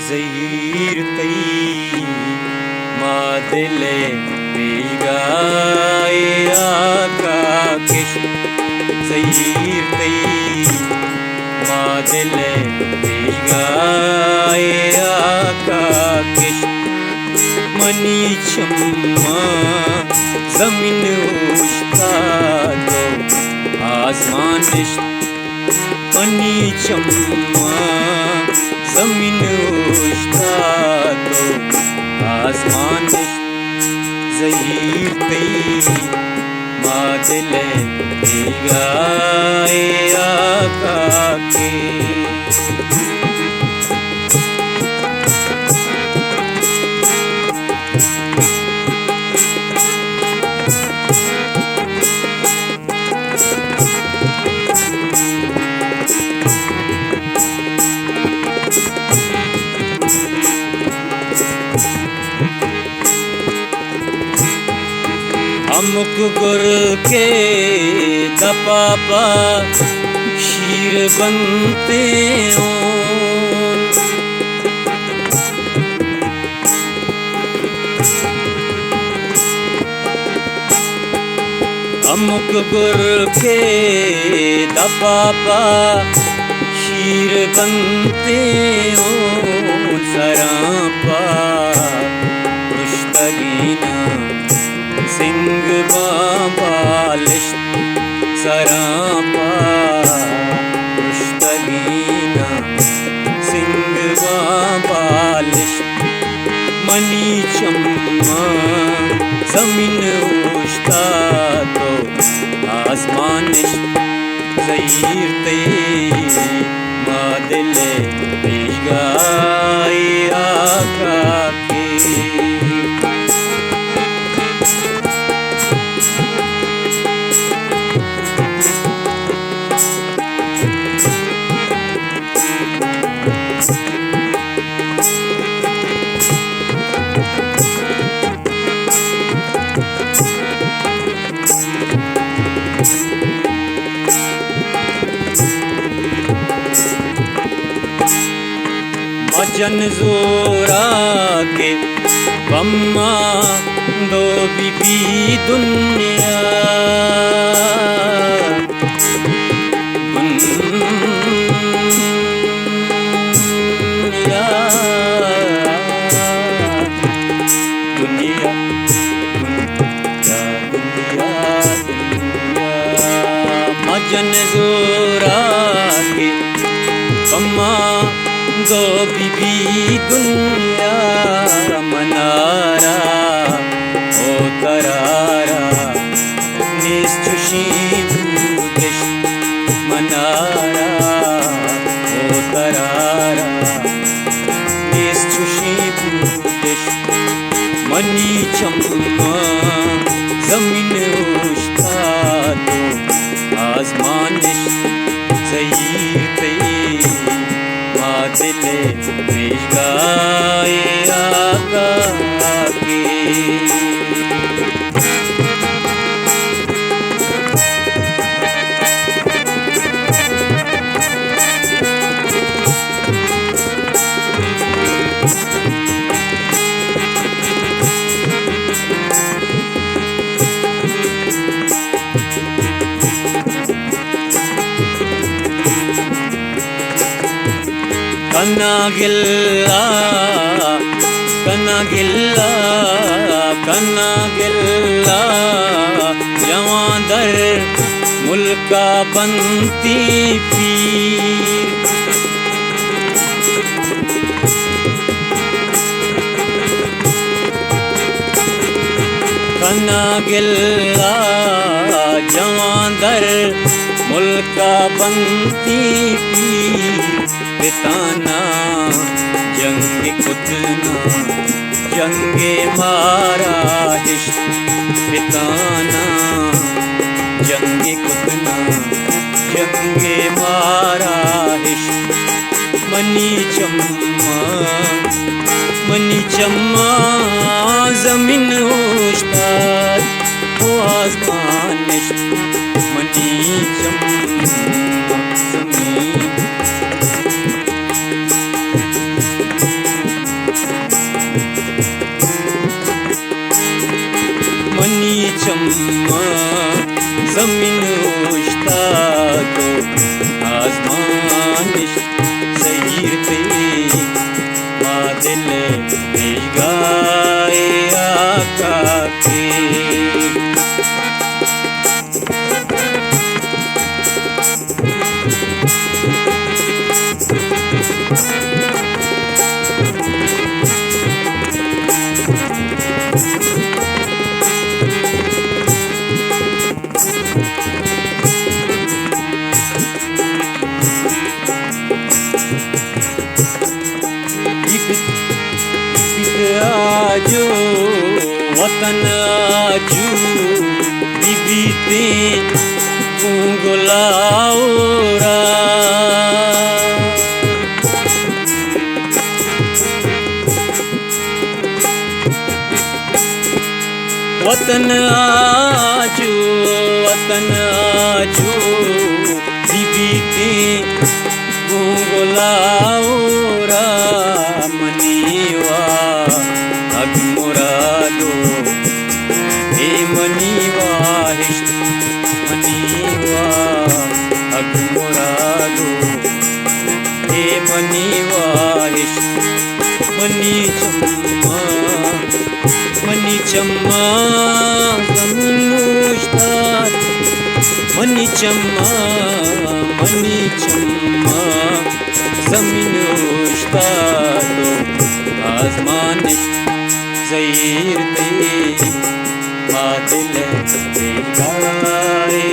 zehirtei madile bilgai akakish zehirtei madile bilgai akakish mani chamma zamin ushta to आसमान money चम्मा जमीन उश्ता तो आसमान ज़हीर तई मादिल गाए आका के अमुक गुर के दपापा शीर बनते हो अमुक गुर के दपापा शीर बनते हो सरापा पुश्तगीना सिंह बालिश सरापा पुश्तगीना सिंह बालिश मनी चम्मा जमीन उश्ता तो आसमानिश ज़हीर तई मादिल पेशगाए आका के जन जोरा के बम्मा दो बीबी दुनिया दुनिया दुनिया दुनिया मजन जोरा के बम्मा दो बीबी दुनिया मनारा ओ तरारा निश्चुशी भूदेश मनारा ओ तरारा निश्चुशी भूदेश मनी चम्मा जमीन उश्ता तो आसमानिश ज़हीर तई मादिल पेशगाए आका के कना गिल्ला कना गिल्ला कना गिल्ला जवादर मुल्का बनती पीर कना गिल्ला जवादर मुल्का बनती पीर बिताना जंग कुतना जंगे मारा इश्क बिताना जंग कुतना जंगे मारा इश्क मनी चम्मा जमीन उश्ता हो आसमान मनी चम्मा जमीन चम्मा जमीन उश्ता तो आसमान सहीरते बादल भिगाए आका के आजो वतन आजू बीबीते गुलाओरा वतन आजू बीबीते गुलाओरा मनीवा अग मुरादो हे मनीवा हिश्त मनीवा अग मुरादो हे मनीवा हिश्त मनी चम्मा जमीन उश्ताद मनी चम्मा जमीन उश्ताद आसमान ज़हीर ते बादल भिगाए